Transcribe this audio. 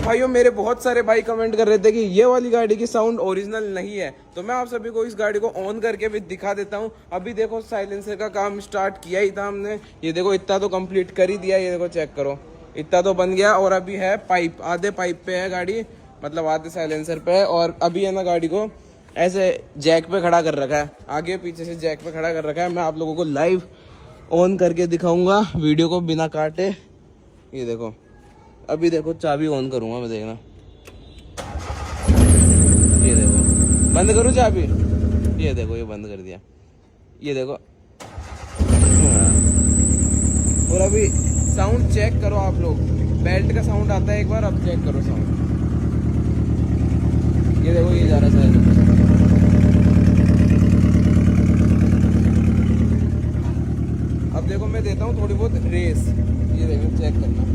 भाइयों मेरे बहुत सारे भाई कमेंट कर रहे थे कि ये वाली गाड़ी की साउंड ओरिजिनल नहीं है, तो मैं आप सभी को इस गाड़ी को ऑन करके भी दिखा देता हूँ। अभी देखो साइलेंसर का काम स्टार्ट किया ही था हमने, ये देखो इतना तो कंप्लीट कर ही दिया, ये देखो चेक करो इतना तो बन गया। और अभी है पाइप, आधे पाइप पे है गाड़ी, मतलब आधे साइलेंसर पे है। और अभी है ना गाड़ी को ऐसे जैक पे खड़ा कर रखा है, आगे पीछे से जैक पे खड़ा कर रखा है। मैं आप लोगों को लाइव ऑन करके दिखाऊंगा वीडियो को बिना काटे। ये देखो अभी देखो चाबी ऑन करूंगा मैं, देखना। ये देखो बंद करूँ चाबी, ये देखो ये बंद कर दिया, ये देखो। और अभी साउंड चेक करो आप लोग, बेल्ट का साउंड आता है एक बार, अब चेक करो साउंड। ये देखो ये जा रहा है। अब देखो मैं देता हूँ थोड़ी बहुत रेस, ये देखो चेक करना।